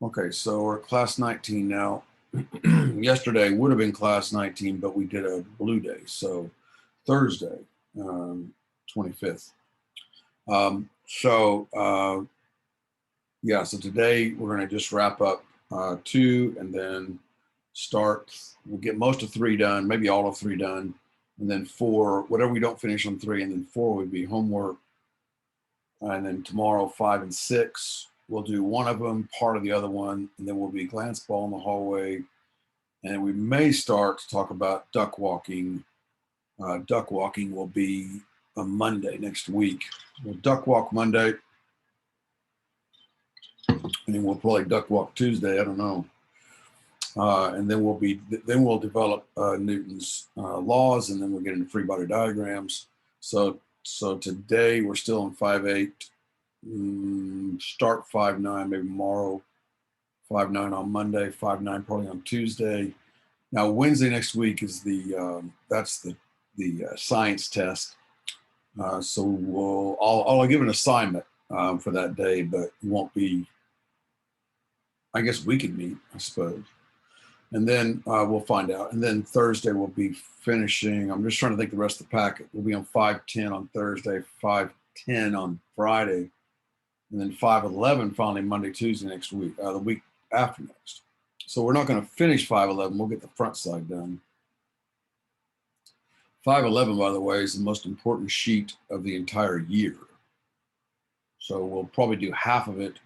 Okay, so we're at class 19 now. Yesterday would have been class 19, but we did a blue day. So Thursday, 25th. Yeah, so today we're going to just wrap up 2 and then start. We'll get most of 3 done, maybe all of 3 done. And then 4, whatever we don't finish on 3, and then 4 would be homework. And then tomorrow, 5 and 6, we'll do one of them, part of the other one, and then we'll be glance ball in the hallway. And we may start to talk about duck walking. Duck walking will be a Monday next week. We'll duck walk Monday, and then we'll probably duck walk Tuesday. I don't know. And then we'll develop Newton's laws, and then we'll get into free body diagrams. So today we're still in 5.8. Start 5.9 maybe tomorrow. 5.9 on Monday. 5.9 probably on Tuesday. Now Wednesday next week is that's the science test. So I'll give an assignment for that day, but it won't be. I guess we can meet, I suppose. And then we'll find out. And then Thursday we'll be finishing. I'm just trying to think the rest of the packet. We'll be on 5.10 on Thursday, 5.10 on Friday, and then 5.11 finally Monday, Tuesday next week, the week after next. So we're not going to finish 5.11. We'll get the front side done. 5.11, by the way, is the most important sheet of the entire year. So we'll probably do half of it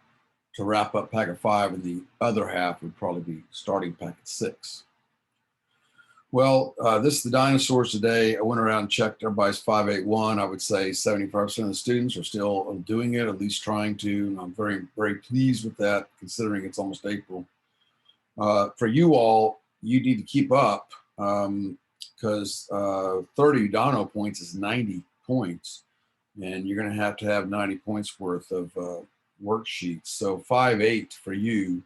to wrap up packet 5, and the other half would probably be starting packet 6. Well, this is the dinosaurs today. I went around and checked everybody's 5.8.1. I would say 75% of the students are still doing it, at least trying to. And I'm very, very pleased with that, considering it's almost April. For you all, you need to keep up because 30 dyno points is 90 points, and you're going to have 90 points worth of worksheets. So 5.8 for you,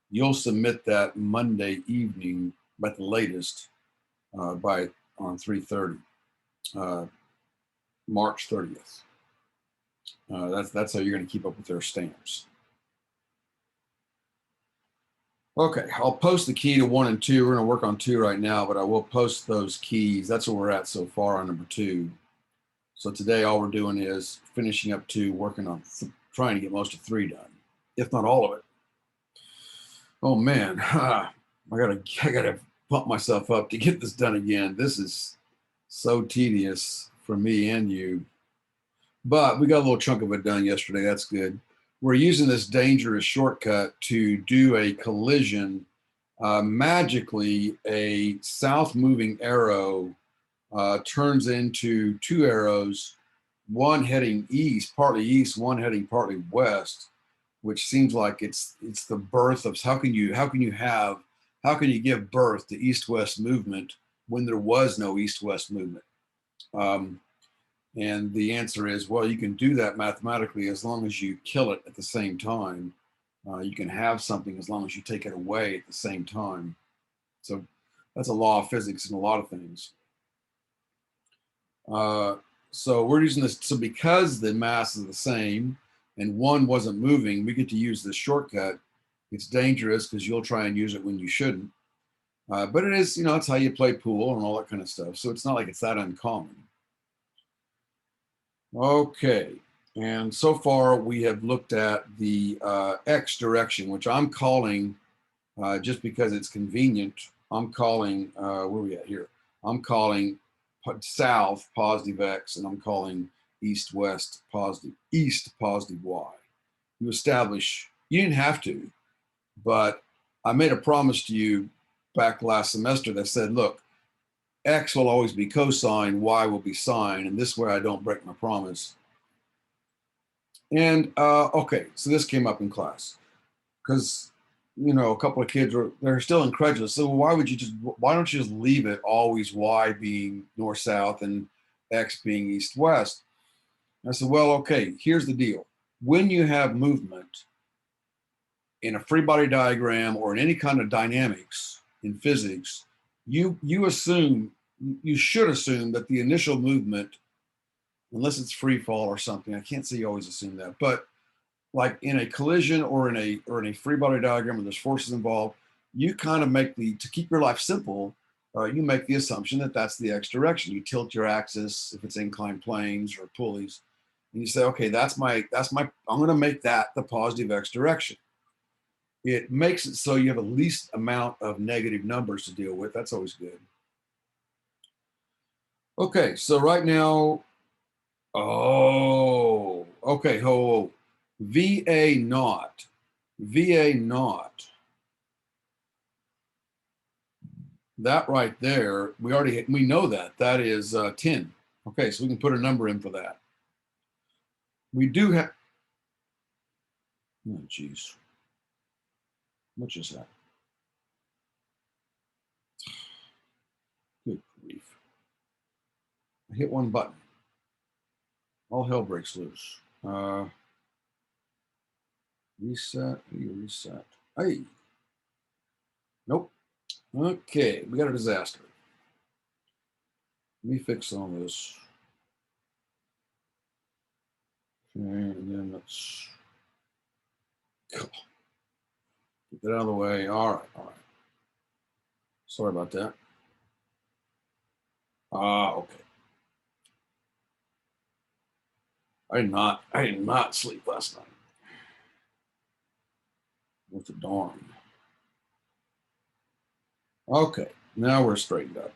you'll submit that Monday evening at the latest on 3:30, March 30th. That's how you're going to keep up with their stamps. Okay, I'll post the key to 1 and 2. We're going to work on 2 right now, but I will post those keys. That's where we're at so far on number 2. So today all we're doing is finishing up 2, working on trying to get most of 3 done, if not all of it. Oh man, I gotta pump myself up to get this done again. This is so tedious for me and you, but we got a little chunk of it done yesterday. That's good. We're using this dangerous shortcut to do a collision. Magically, a south moving arrow turns into 2 arrows, one heading east, partly east, one heading partly west, which seems like it's the birth of how can you give birth to east-west movement when there was no east-west movement? And the answer is, well, you can do that mathematically as long as you kill it at the same time. You can have something as long as you take it away at the same time. So that's a law of physics in a lot of things. So we're using this. So because the mass is the same and one wasn't moving, we get to use this shortcut. It's dangerous because you'll try and use it when you shouldn't. But it is, it's how you play pool and all that kind of stuff. So it's not like it's that uncommon. Okay, and so far we have looked at the X direction, which I'm calling, just because it's convenient, I'm calling, where are we at here? I'm calling south positive X, and I'm calling east-west positive, east positive Y. You didn't have to, but I made a promise to you back last semester that said, look, X will always be cosine, Y will be sine, and this way I don't break my promise. And okay, so this came up in class because a couple of kids they're still incredulous. So why don't you just leave it always Y being north south and X being east west? I said, well, okay, here's the deal. When you have movement in a free body diagram or in any kind of dynamics in physics, you should assume that the initial movement, unless it's free fall or something, I can't say you always assume that, but like in a collision or in a free body diagram where there's forces involved, you kind of make to keep your life simple, you make the assumption that that's the x direction. You tilt your axis if it's inclined planes or pulleys, and you say, okay, I'm going to make that the positive x direction. It makes it so you have the least amount of negative numbers to deal with. That's always good. Okay, so right now, oh, okay, VA naught, VA naught. That right there, we know that is 10. Okay, so we can put a number in for that. We do have, oh geez, what just happened? Good grief. I hit one button. All hell breaks loose. Reset, reset. Hey. Nope. Okay, we got a disaster. Let me fix all this. Okay, and then let's get that out of the way. All right, all right. Sorry about that. Okay. I did not sleep last night. What's the darn? Okay, now we're straightened up.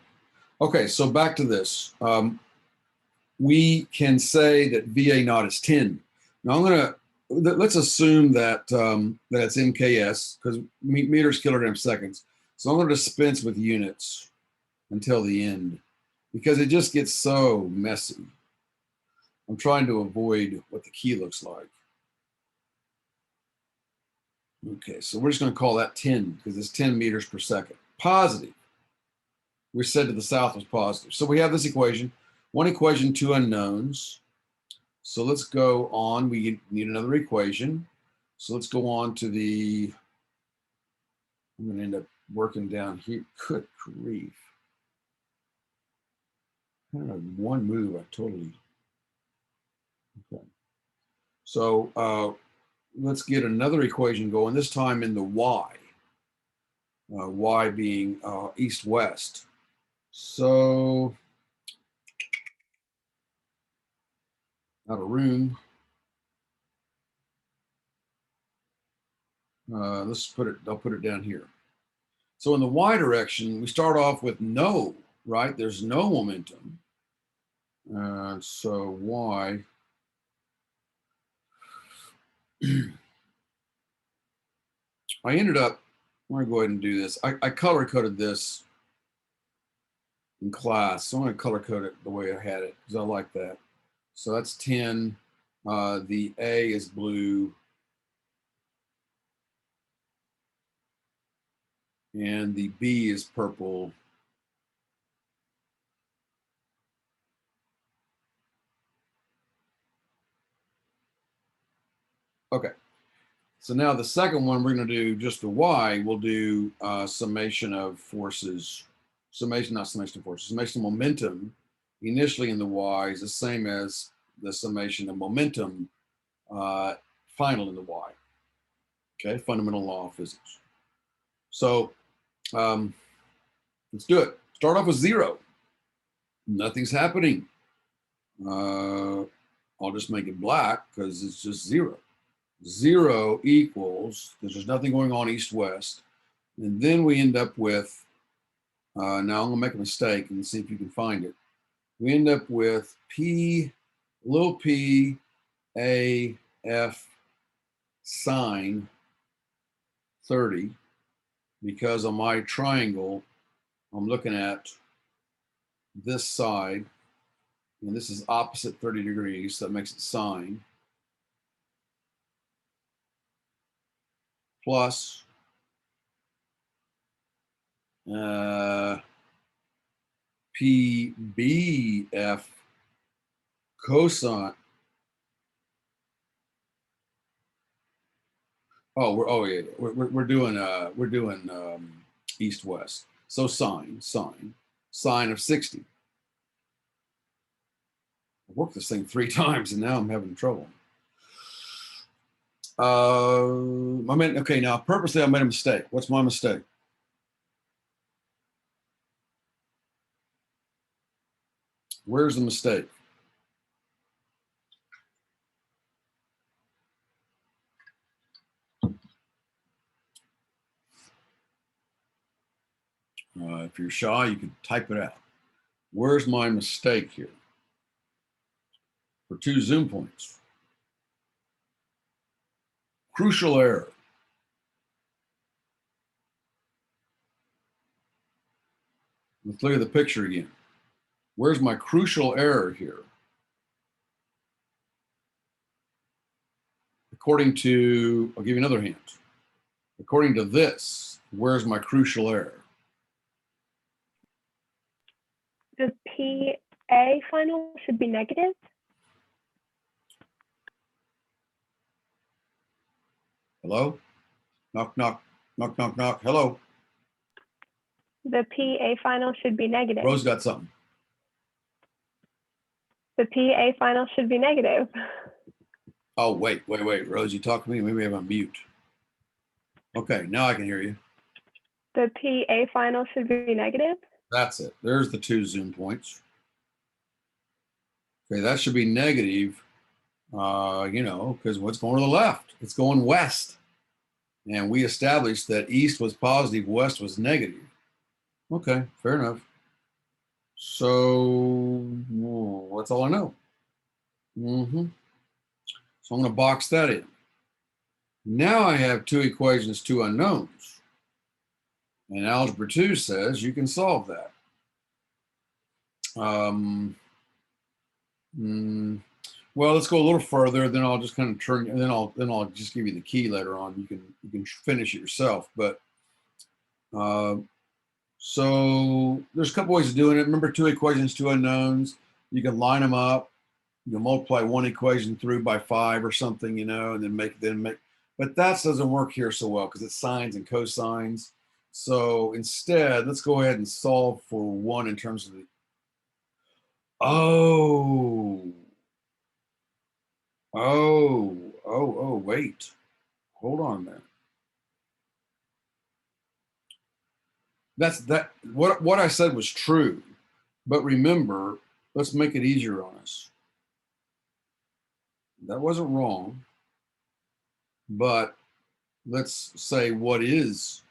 Okay, so back to this. We can say that VA naught is 10. Now let's assume that that it's MKS, because meters kilograms seconds. So I'm going to dispense with units until the end, because it just gets so messy. I'm trying to avoid what the key looks like. Okay, so we're just going to call that 10 because it's 10 meters per second. Positive. We said to the south was positive. So we have this equation, one equation, two unknowns. So let's go on. We need another equation. So let's go on to I'm going to end up working down here. Good grief. Kind of one move, I totally. Okay. So let's get another equation going, this time in the y. Y being east-west. So, out of room. Let's I'll put it down here. So in the y direction, we start off with no, right? There's no momentum. So y. I ended up, I'm going to go ahead and do this. I color coded this in class. So I'm going to color code it the way I had it because I like that. So that's 10. The A is blue. And the B is purple. Okay. So now the second one, we're going to do just the Y. We'll do summation of forces. Summation of momentum initially in the Y is the same as the summation of momentum final in the Y. Okay, fundamental law of physics. So let's do it. Start off with 0. Nothing's happening. I'll just make it black because it's just 0. 0 equals, because there's nothing going on east-west. And then we end up with, now I'm going to make a mistake and see if you can find it. We end up with little p, a, f, sine 30, because on my triangle, I'm looking at this side, and this is opposite 30 degrees, so that makes it sine, plus PBF cosine. We're doing east west. So sine of 60. I worked this thing 3 times and now I'm having trouble. Okay, now purposely I made a mistake. What's my mistake? Where's the mistake? If you're shy, you can type it out. Where's my mistake here? For 2 zoom points. Crucial error. Let's look at the picture again. Where's my crucial error here? According to, I'll give you another hint. According to this, where's my crucial error? The PA final should be negative. Hello? Knock, knock, knock, knock, knock. Hello? The PA final should be negative. Rose got something. The PA final should be negative. Oh, wait. Rose, you talk to me? Maybe I'm on mute. Okay, now I can hear you. The PA final should be negative. That's it. There's the 2 zoom points. Okay, that should be negative, because what's going to the left? It's going west. And we established that east was positive, west was negative. Okay, fair enough. So that's all I know. So I'm going to box that in. Now I have 2 equations, 2 unknowns. And algebra 2 says you can solve that. Well, let's go a little further. Then I'll just kind of turn, and then I'll just give you the key later on. You can finish it yourself. But so there's a couple ways of doing it. Remember, 2 equations, 2 unknowns. You can line them up. You can multiply one equation through by 5 or something, and then make. But that doesn't work here so well because it's sines and cosines. So instead, let's go ahead and solve for 1 in terms of the. Wait. Hold on there. What I said was true, but remember, let's make it easier on us. That wasn't wrong, but let's say what is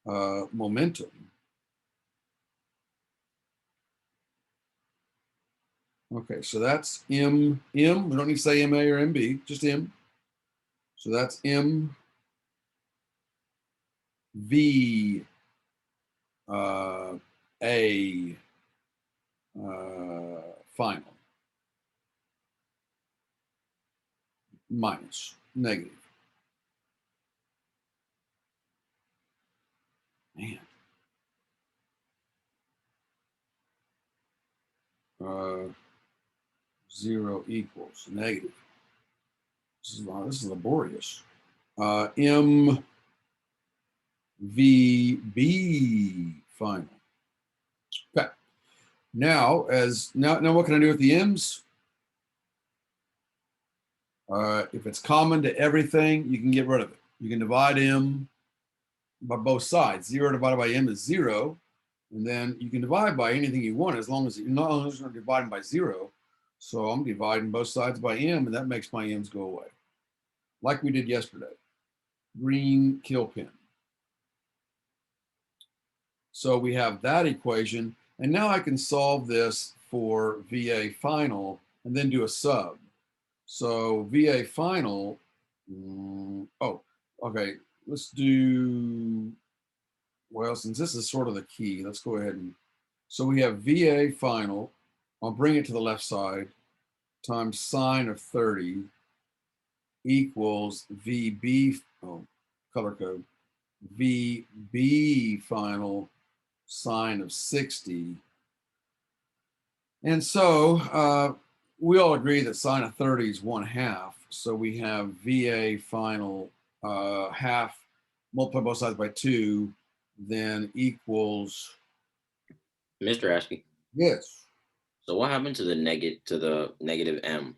momentum. Okay, so that's M. We don't need to say MA or MB, just M. So that's M V A final minus negative. Man. 0 equals negative. This is laborious. M V B final. Okay. Now what can I do with the M's? If it's common to everything, you can get rid of it. You can divide M by both sides. 0 divided by M is 0. And then you can divide by anything you want as long as you're not dividing by 0. So I'm dividing both sides by M, and that makes my M's go away. Like we did yesterday. Green kill pin. So we have that equation. And now I can solve this for VA final and then do a sub. So VA final, okay, let's do, well, since this is sort of the key, let's go ahead and, so we have VA final, I'll bring it to the left side, times sine of 30 equals VB, color code, VB final sine of 60. And so we all agree that sine of 30 is 1/2. So we have VA final half, multiply both sides by 2, then equals. Mr. Askey. Yes. So what happened to the negative M?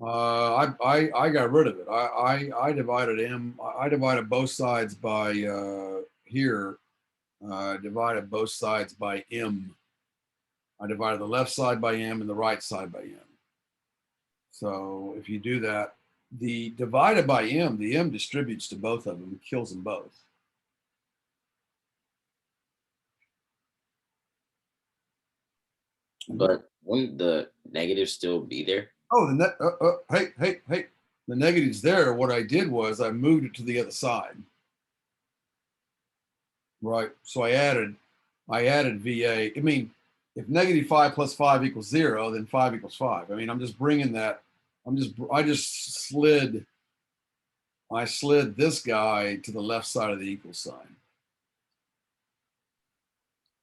I got rid of it. I divided I divided both sides by here. Divided both sides by m. I divided the left side by m and the right side by m. So if you do that, the divided by m, the m distributes to both of them and kills them both. But wouldn't the negative still be there? Oh, the net. Hey. The negative's there. What I did was I moved it to the other side. Right. So I added VA. I mean, if -5 plus 5 equals 0, then 5 equals 5. I mean, I'm just bringing that. I slid this guy to the left side of the equal sign.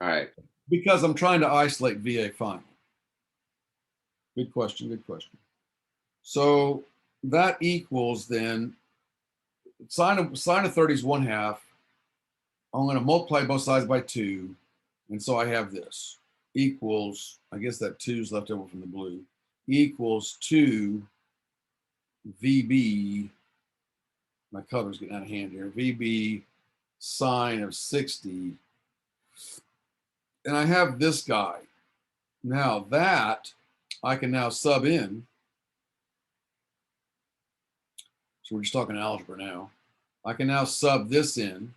All right. Because I'm trying to isolate VA final. Good question. Good question. So that equals then sine of 30 is 1/2. I'm going to multiply both sides by 2. And so I have this equals, I guess that 2 is left over from the blue, equals 2 VB, my color's getting out of hand here, VB sine of 60. And I have this guy. Now that I can now sub in. So we're just talking algebra now. I can now sub this in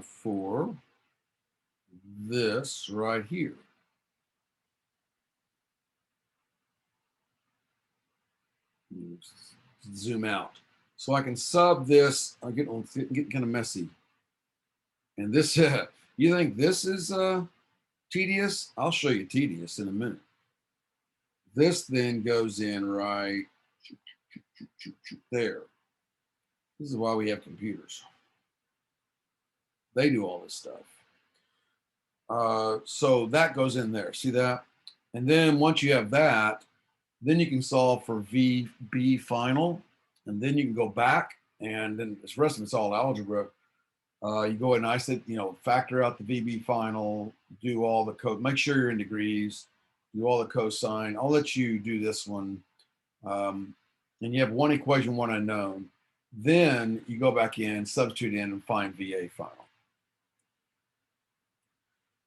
for this right here. Zoom out. So I can sub this. I'm getting kind of messy. And this, you think this is tedious? I'll show you tedious in a minute. This then goes in right there. This is why we have computers. They do all this stuff. So that goes in there. See that? And then once you have that, then you can solve for VB final. And then you can go back, and then the rest of it's all algebra. You go ahead and isolate, factor out the VB final, do all the code, make sure you're in degrees, do all the cosine. I'll let you do this one. And you have one equation, one unknown. Then you go back in, substitute in, and find VA final.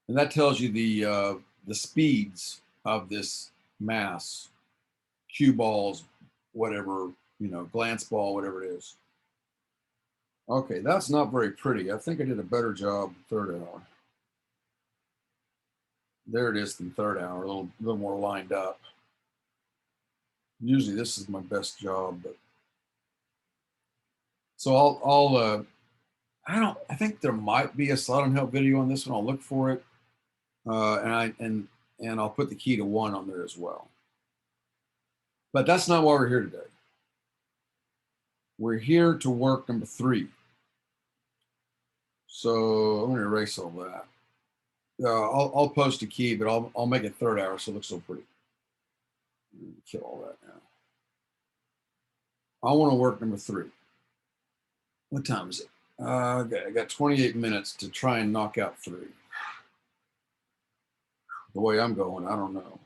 And that tells you the speeds of this mass, cue balls, whatever, glance ball, whatever it is. Okay, that's not very pretty. I think I did a better job third hour. There it is in third hour, a little more lined up. Usually this is my best job, but so I think there might be a slide on help video on this one. I'll look for it. And I'll put the key to 1 on there as well. But that's not why we're here today. We're here to work number 3. So I'm going to erase all that. I'll post a key, but I'll make it third hour so it looks so pretty. Kill all that now. I want to work number 3. What time is it? Okay, I got 28 minutes to try and knock out 3. The way I'm going, I don't know.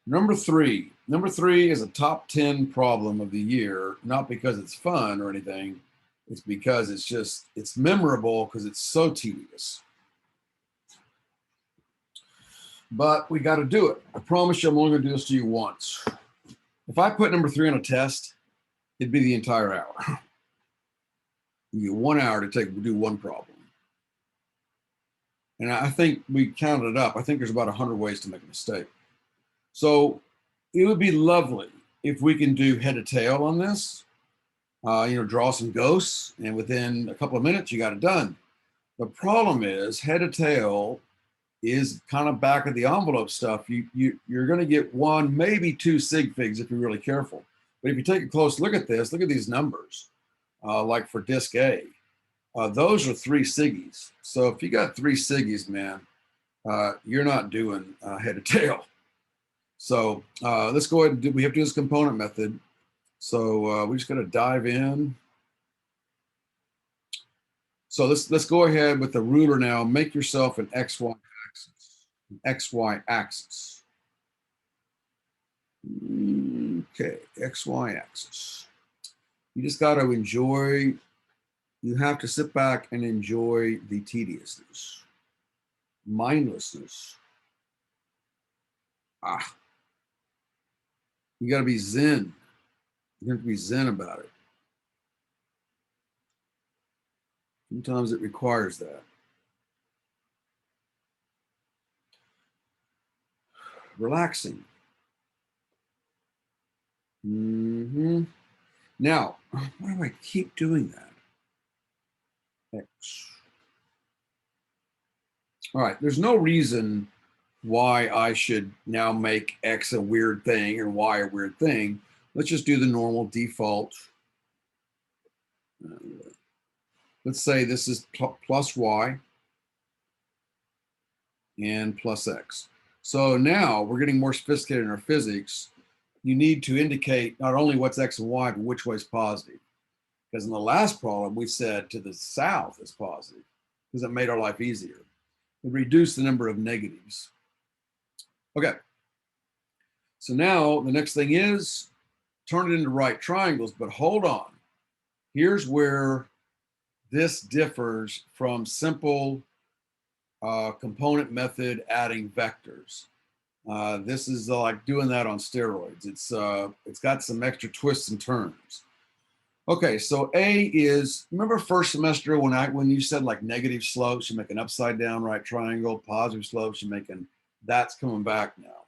Number 3. Number 3 is a top 10 problem of the year, not because it's fun or anything. It's because it's memorable because it's so tedious. But we got to do it. I promise you I'm only going to do this to you once. If I put number 3 on a test, it'd be the entire hour. You get 1 hour to do one problem. And I think we counted it up. I think there's about 100 ways to make a mistake. So it would be lovely if we can do head to tail on this, draw some ghosts, and within a couple of minutes, you got it done. The problem is head to tail is kind of back of the envelope stuff. You're going to get 1, maybe 2 sig figs if you're really careful. But if you take a close look at this, look at these numbers, like for disc A. Those are 3 siggies. So if you got 3 siggies, man, you're not doing head to tail. So let's go ahead and we have to do this component method. So we just got to dive in. So let's go ahead with the ruler now. Make yourself an XY axis. XY axis. Okay, XY axis. You just got to enjoy, you have to sit back and enjoy the tediousness, mindlessness. You got to be zen. You have to be zen about it. Sometimes it requires that. Relaxing. Now, why do I keep doing that? X. All right, there's no reason why I should now make X a weird thing and Y a weird thing. Let's just do the normal default. Let's say this is plus Y and plus X. So now we're getting more sophisticated in our physics. You need to indicate not only what's X and Y, but which way is positive. Because in the last problem, we said to the south is positive because it made our life easier. It reduced the number of negatives. Okay. So now the next thing is turn it into right triangles, but hold on. Here's where this differs from simple component method adding vectors. This is like doing that on steroids. It's got some extra twists and turns. Okay, so A is, remember first semester when you said like negative slopes, you make an upside down right triangle, positive slopes, you make an, that's coming back now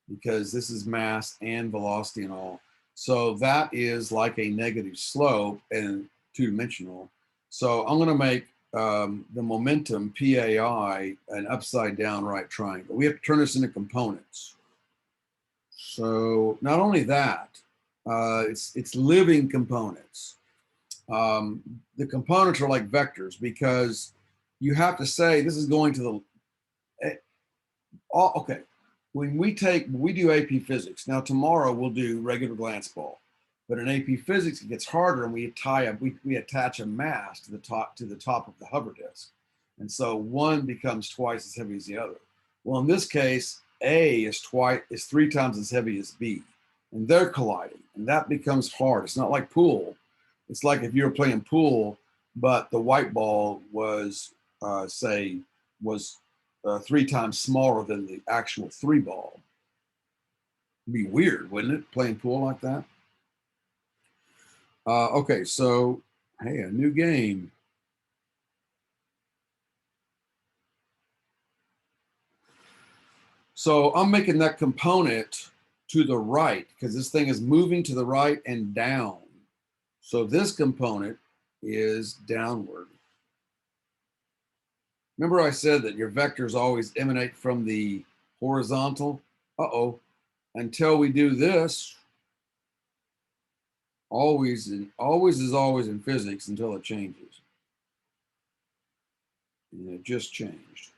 because this is mass and velocity and all. So that is like a negative slope and two-dimensional. So I'm going to make the momentum PAI an upside down right triangle. We have to turn this into components. So not only that, it's living components. The components are like vectors because you have to say this is going to the, okay. When we do AP physics, now tomorrow we'll do regular glance ball, but in AP physics it gets harder and we attach a mass to the top of the hover disk. And so one becomes twice as heavy as the other. Well, in this case, A is 3 times as heavy as B, and they're colliding, and that becomes hard. It's not like pool. It's like if you were playing pool, but the white ball was, 3 times smaller than the actual 3 ball. It'd be weird, wouldn't it, playing pool like that? Okay, so, hey, a new game. So I'm making that component to the right because this thing is moving to the right and down. So this component is downward. Remember I said that your vectors always emanate from the horizontal? Until we do this, always is always in physics until it changes. And it just changed.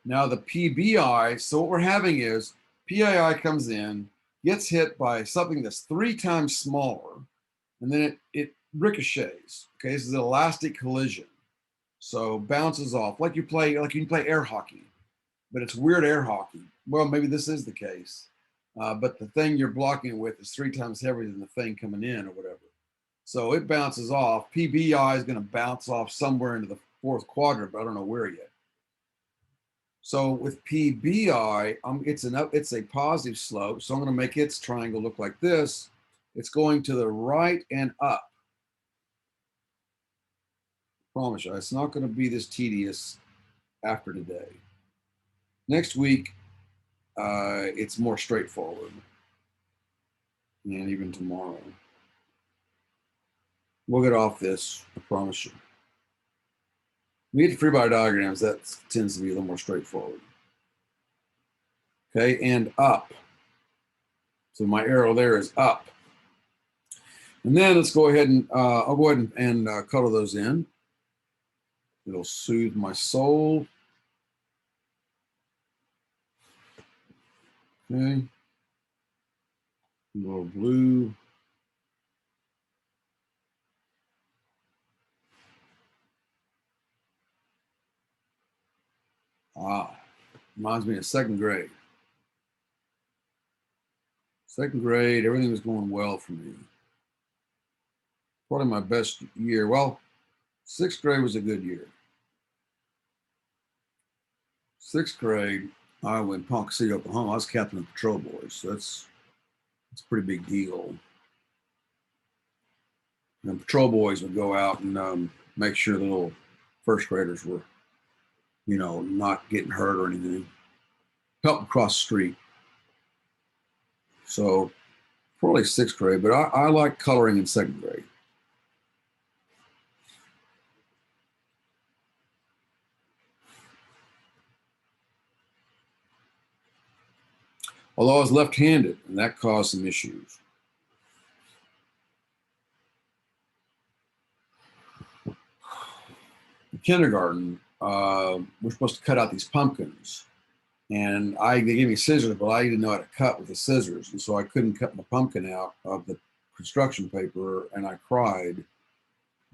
Now the PBI, so what we're having is PII comes in, gets hit by something that's 3 times smaller, and then it ricochets. Okay, this is an elastic collision. So bounces off like you can play air hockey, but it's weird air hockey. Well, maybe this is the case, but the thing you're blocking it with is 3 times heavier than the thing coming in or whatever. So it bounces off. PBI is going to bounce off somewhere into the 4th quadrant, but I don't know where yet. So with PBI, it's a positive slope. So I'm going to make its triangle look like this. It's going to the right and up. Promise you, it's not going to be this tedious after today. Next week, it's more straightforward. And even tomorrow. We'll get off this, I promise you. We get to free body diagrams, that tends to be a little more straightforward. Okay, and up. So my arrow there is up. And then let's go ahead and, I'll go ahead and color those in. It'll soothe my soul. Okay. A little blue. Reminds me of second grade. Second grade, everything was going well for me. Probably my best year. Well, sixth grade was a good year. Sixth grade, I went to Pkt City, Oklahoma. I was captain of patrol boys. So that's a pretty big deal. And patrol boys would go out and make sure the little first graders were, not getting hurt or anything. Help them cross the street. So probably sixth grade, but I like coloring in second grade. Although I was left-handed, and that caused some issues. In kindergarten, we're supposed to cut out these pumpkins. And they gave me scissors, but I didn't know how to cut with the scissors. And so I couldn't cut my pumpkin out of the construction paper, and I cried.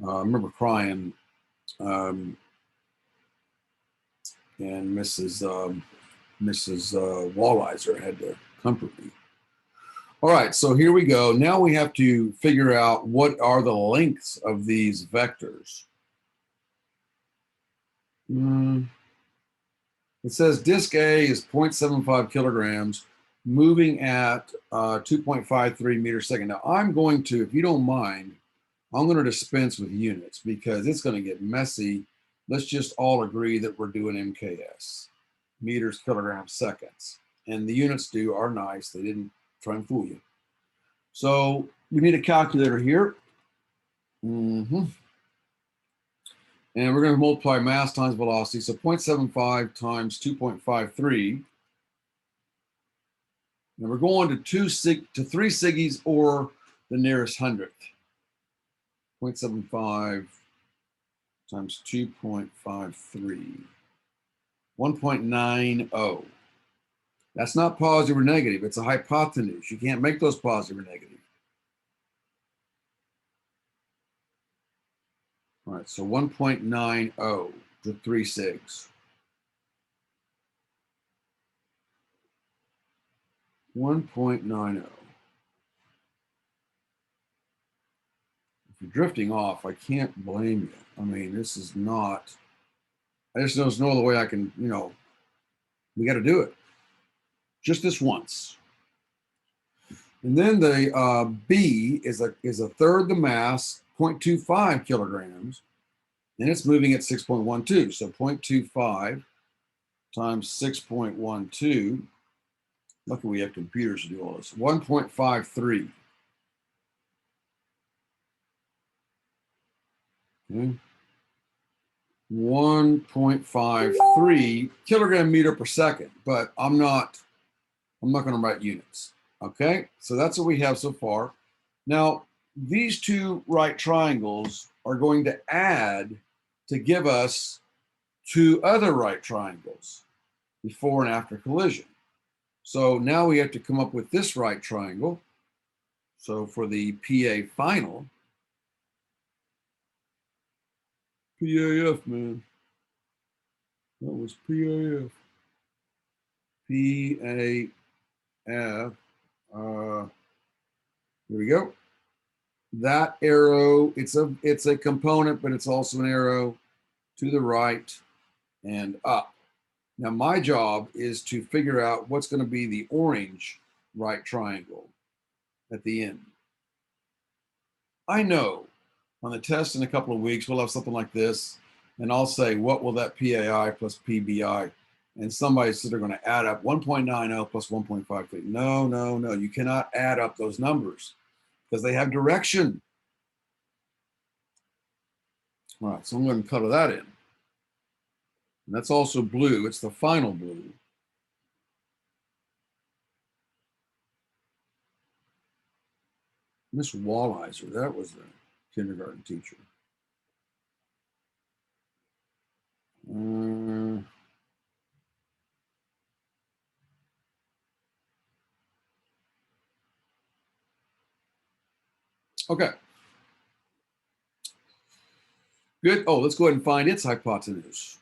I remember crying. And Mrs. Walliser had to comfort me. All right, so here we go. Now we have to figure out what are the lengths of these vectors. It says disk A is 0.75 kilograms, moving at 2.53 meters a second. Now I'm going to, if you don't mind, I'm going to dispense with units because it's going to get messy. Let's just all agree that we're doing MKS, meters, kilograms, seconds. And the units are nice. They didn't try and fool you. So we need a calculator here. And we're going to multiply mass times velocity. So 0.75 times 2.53. And we're going to 3 siggies or the nearest hundredth. 0.75 times 2.53. 1.90. That's not positive or negative. It's a hypotenuse. You can't make those positive or negative. All right, so 1.90 to 3 sigs. 1.90. If you're drifting off, I can't blame you. I mean, this is not, I just there's no other way I can, we got to do it. Just this once. And then the B is a third the mass, 0.25 kilograms, and it's moving at 6.12. So 0.25 times 6.12. Luckily we have computers to do all this. 1.53. Okay. 1.53 kilogram meter per second, but I'm not going to write units. Okay, so that's what we have so far. Now, these two right triangles are going to add to give us two other right triangles before and after collision. So now we have to come up with this right triangle. So for the PA final, PAF, man. That was PAF. PAF. Here we go. That arrow, it's a component, but it's also an arrow to the right and up. Now my job is to figure out what's going to be the orange right triangle at the end. I know on the test in a couple of weeks, we'll have something like this, and I'll say, what will that PAI plus PBI? And somebody said they're going to add up 1.90 plus 1.53. No. You cannot add up those numbers because they have direction. All right, so I'm going to color that in. And that's also blue. It's the final blue. Miss Walliser, that was the kindergarten teacher. Okay. Good. Oh, let's go ahead and find its hypotenuse.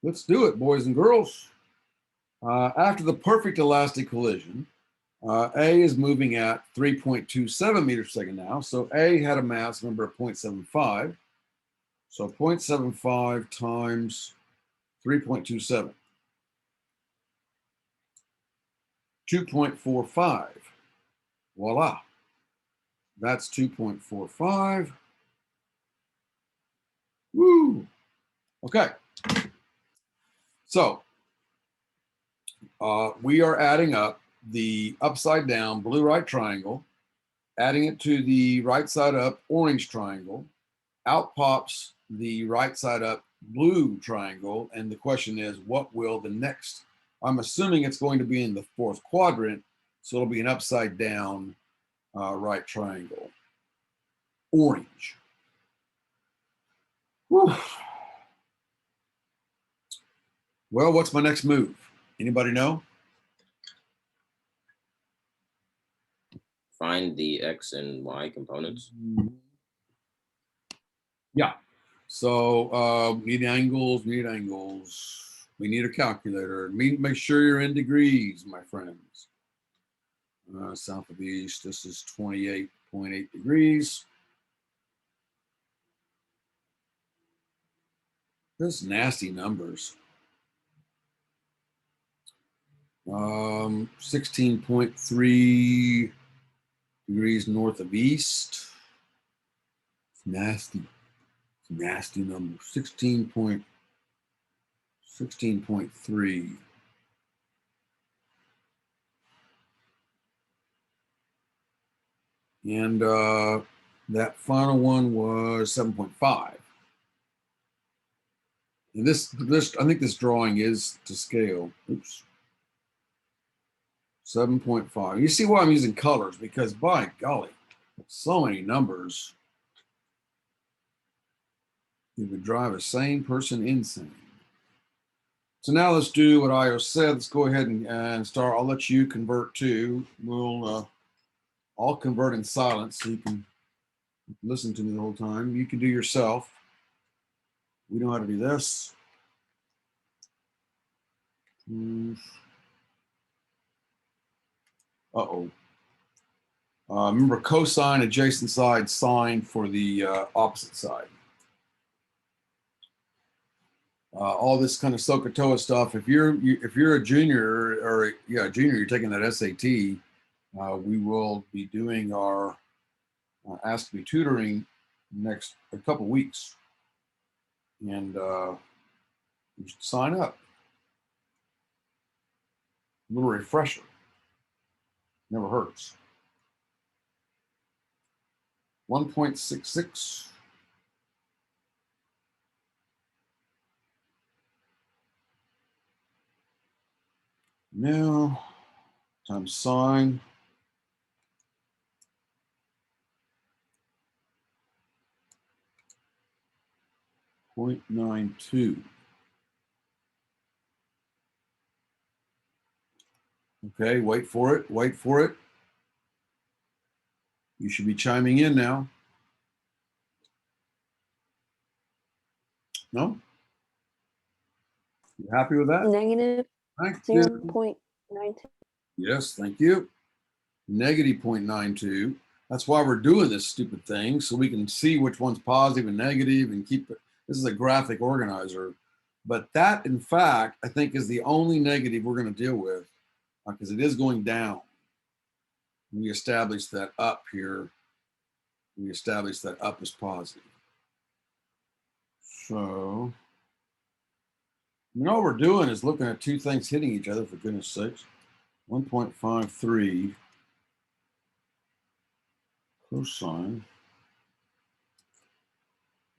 Let's do it, boys and girls. After the perfect elastic collision, A is moving at 3.27 meters per second now. So A had a mass number of 0.75. So 0.75 times 3.27. 2.45. Voila. That's 2.45. Woo. Okay. So we are adding up the upside down blue right triangle, adding it to the right side up orange triangle. Out pops the right side up blue triangle. And the question is, what will the next? I'm assuming it's going to be in the fourth quadrant. So it'll be an upside down right triangle. Orange. Whew. Well, what's my next move? Anybody know? Find the X and Y components. Yeah. So we need angles, we need a calculator. Make sure you're in degrees, my friends. South of east, this is 28.8 degrees. Those nasty numbers. 16.3 degrees north of east. It's nasty. It's a nasty number. 16.3. And that final one was 7.5. And this, I think this drawing is to scale. Oops. 7.5. You see why I'm using colors, because by golly, so many numbers. It would drive a sane person insane. So now let's do what Io said. Let's go ahead and start. I'll let you convert too. I'll convert in silence so you can listen to me the whole time. You can do yourself. We know how to do this. Uh-oh. Remember, cosine adjacent side, sine for the opposite side. All this kind of SOHCAHTOA stuff. If you're a junior or junior, you're taking that SAT. We will be doing our Ask to be tutoring next a couple weeks, and you should sign up. A little refresher. Never hurts. 1.66. Now times sine. .92. Okay, wait for it. Wait for it. You should be chiming in now. No? You happy with that? Negative Thank you. 0.92. Yes, thank you. Negative 0.92. That's why we're doing this stupid thing, so we can see which one's positive and negative and keep it. This is a graphic organizer. But that, in fact, I think is the only negative we're going to deal with because it is going down. We established that up here. We established that up is positive. So, all we're doing is looking at two things hitting each other, for goodness sakes. 1.53 cosine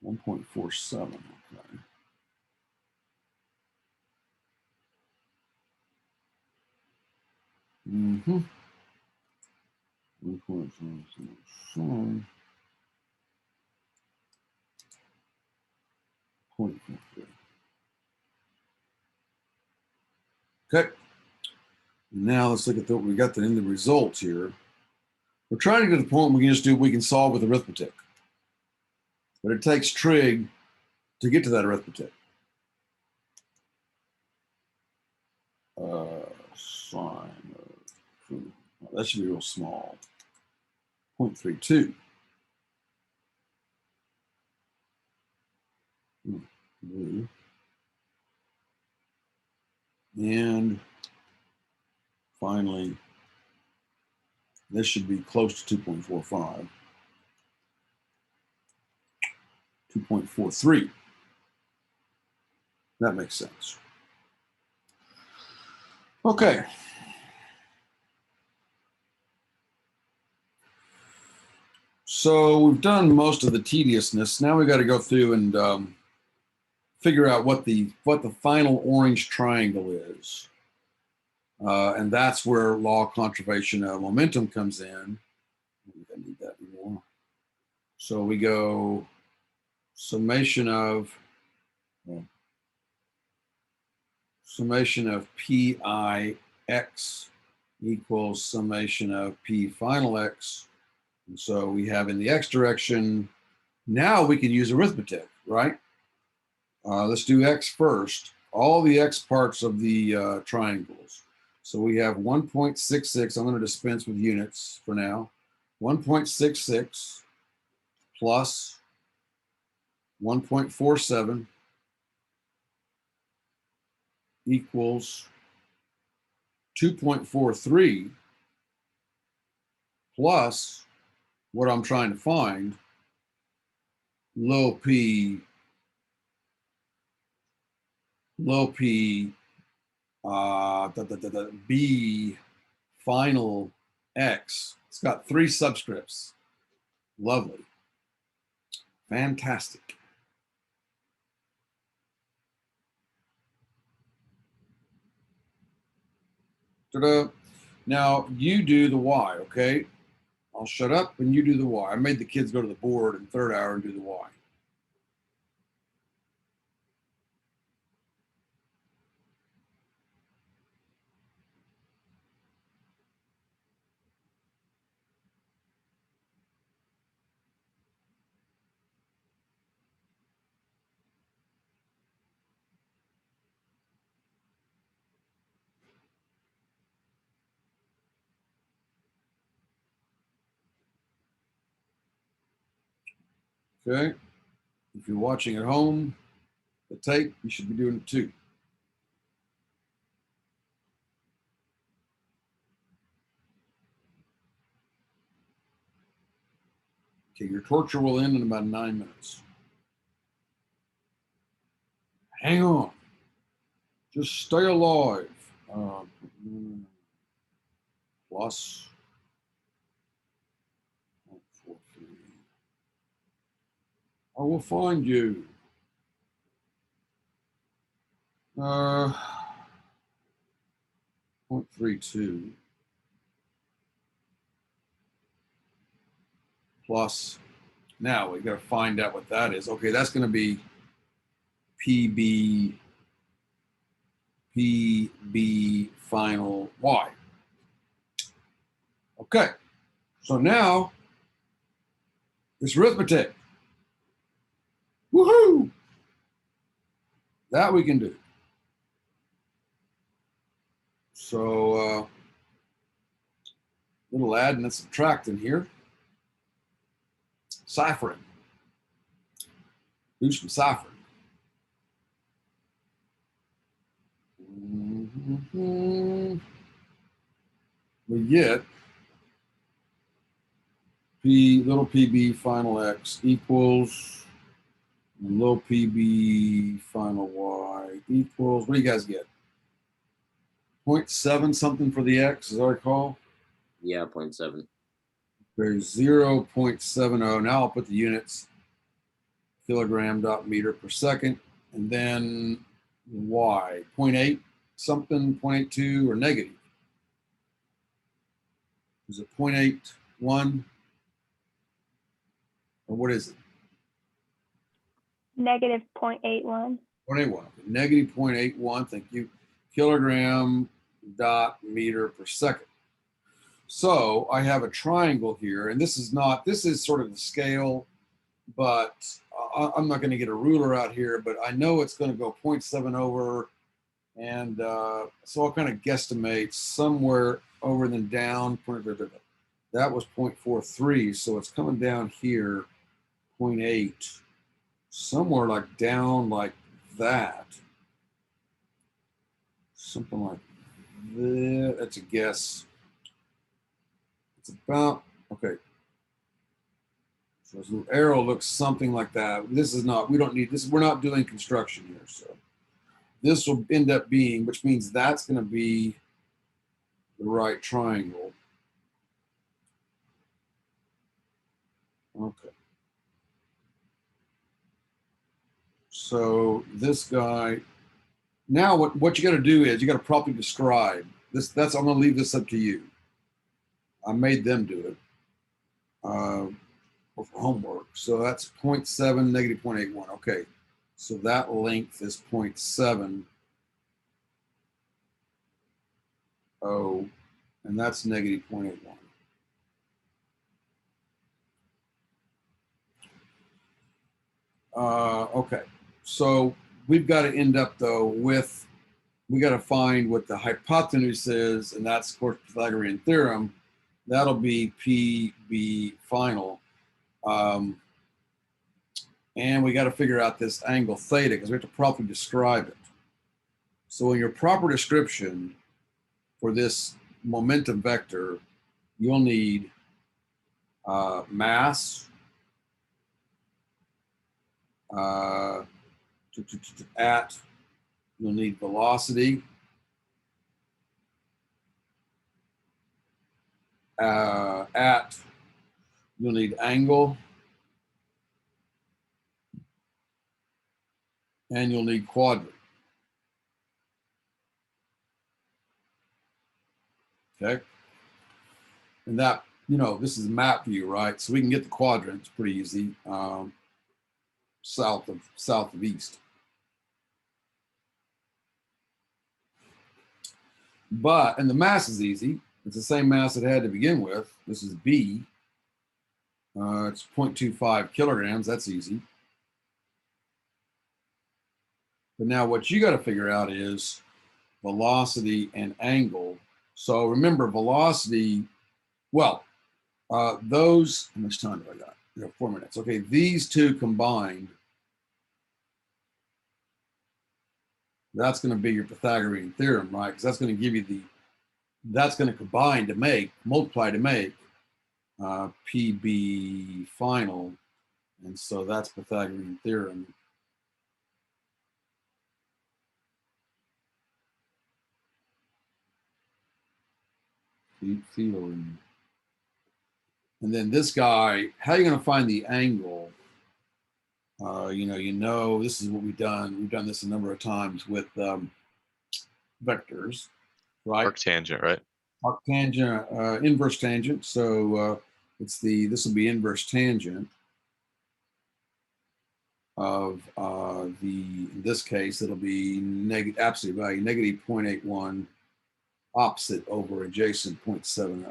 1.47. Okay. Mm-hmm. 1.47. 0.53. Okay. Now let's look at what we got in the results here. We're trying to get to the point we can solve with arithmetic. But it takes trig to get to that arithmetic. Sine of, that should be real small. 0.32. And finally, this should be close to 2.45. 2.43. That makes sense. Okay. So we've done most of the tediousness. Now we got to go through and figure out what the final orange triangle is. And that's where law of conservation of momentum comes in. I don't need that anymore. So we go summation of PIX equals summation of P final X. And so we have in the X direction, now we can use arithmetic, right? Let's do X first. All the X parts of the triangles. So we have 1.66. I'm going to dispense with units for now. 1.66 plus 1.47 equals 2.43 plus what I'm trying to find, low p b final x. It's got 3 subscripts. Lovely. Fantastic. Ta-da. Now you do the y, okay? I'll shut up and you do the y. I made the kids go to the board in third hour and do the y. Okay? If you're watching at home, the tape, you should be doing it too. Okay, your torture will end in about 9 minutes. Hang on. Just stay alive. Plus 143. I will find you. 0.32 plus, now we got to find out what that is. Okay, that's going to be PB final Y. Okay, so now it's arithmetic. Woohoo! That we can do. So little add and subtract in here. Ciphering. Do some ciphering. We get little pb final x equals little pb final y equals, what do you guys get? 0.7 something for the x, as I recall. Yeah, 0.7. There's 0.70. Now I'll put the units, kilogram dot meter per second, and then y, 0.8 something, 0.82 or negative. Is it 0.81? Or what is it? Negative 0.81. 0.81. Negative 0.81. Thank you. Kilogram dot meter per second. So I have a triangle here, and this is sort of the scale, but I'm not going to get a ruler out here, but I know it's going to go 0.7 over And so I'll kind of guesstimate somewhere over and then down. That was 0.43, so it's coming down here, 0.8, somewhere like down like that. Something like that. That's a guess. It's about, okay. So this little arrow looks something like that. This is not, we don't need this. We're not doing construction here. So this will end up being, which means that's going to be the right triangle. Okay. So this guy, now what you got to do is you got to properly describe this. That's, I'm going to leave this up to you. I made them do it for homework. So that's 0.7, negative 0.81. Okay. So that length is 0.7. Oh, and that's negative 0.81. Okay, so we've got to end up though with, we got to find what the hypotenuse is, and that's of course Pythagorean theorem. That'll be PB final. And we got to figure out this angle theta because we have to properly describe it. So in your proper description for this momentum vector, you'll need mass, at, you'll need velocity, at, you'll need angle, and you'll need quadrant. Okay. And that, you know, this is map view, right? So we can get the quadrants pretty easy, south of east. But, and the mass is easy. It's the same mass it had to begin with. This is B. It's 0.25 kilograms. That's easy. But now what you got to figure out is velocity and angle. So remember velocity, well, those, how much time do I got? 4 minutes. Okay, these two combined, that's going to be your Pythagorean theorem, right? Because that's going to give you the, that's going to combine to make, multiply to make PB final. And so that's Pythagorean theorem. Theorem. And then this guy, how are you going to find the angle? You know, this is what we've done. We've done this a number of times with vectors, right? Arctangent, right? Arctangent, inverse tangent. So it's the, this will be inverse tangent of the, in this case, it'll be negative, absolute value, negative 0.81, opposite over adjacent 0.70.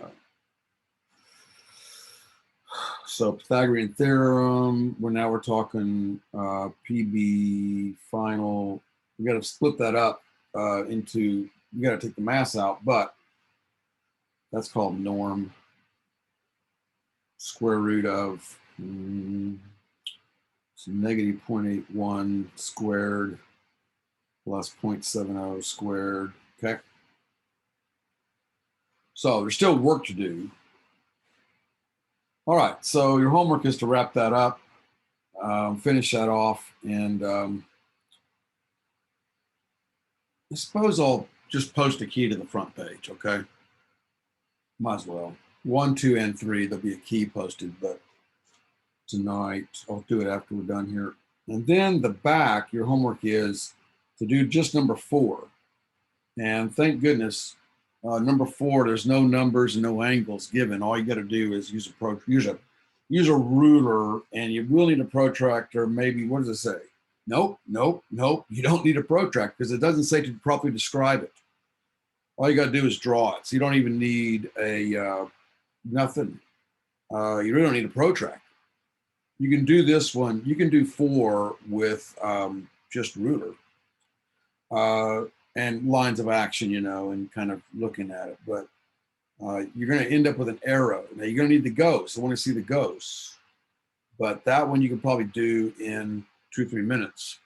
So Pythagorean theorem, we're talking PB final. We got to split that up into, you got to take the mass out, but that's called norm. Square root of so negative 0.81 squared plus 0.70 squared. Okay. So there's still work to do. All right, so your homework is to wrap that up, finish that off, and I suppose I'll just post a key to the front page, okay? Might as well. 1, 2, and 3, there'll be a key posted, but tonight, I'll do it after we're done here. And then the back, your homework is to do just number 4. And thank goodness, number 4, there's no numbers and no angles given. All you got to do is use a ruler, and you will need a protractor. Maybe, what does it say? Nope. You don't need a protractor because it doesn't say to properly describe it. All you got to do is draw it. So you don't even need a nothing. You really don't need a protractor. You can do this one. You can do 4 with just ruler. and lines of action, you know, and kind of looking at it. But you're going to end up with an arrow. Now you're going to need the ghosts. I want to see the ghosts, but that one you can probably do in 2 or 3 minutes,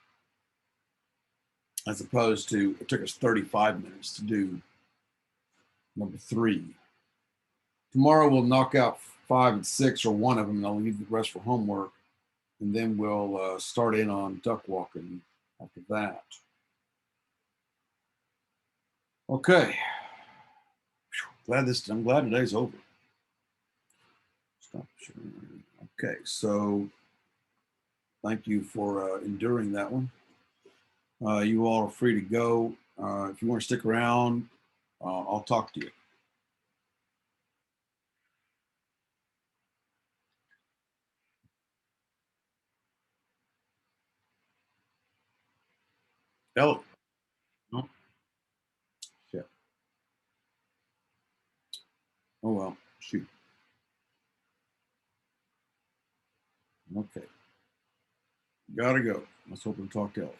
as opposed to it took us 35 minutes to do number 3. Tomorrow we'll knock out 5 and 6 or one of them, and I'll leave the rest for homework, and then we'll start in on duck walking after that. Okay. I'm glad today's over. Stop sharing. Okay, so thank you for enduring that one. You all are free to go. If you want to stick around, I'll talk to you. Ellie. No? Shit. Oh well, shoot. Okay. Gotta go. Let's hope we talk to Ellie.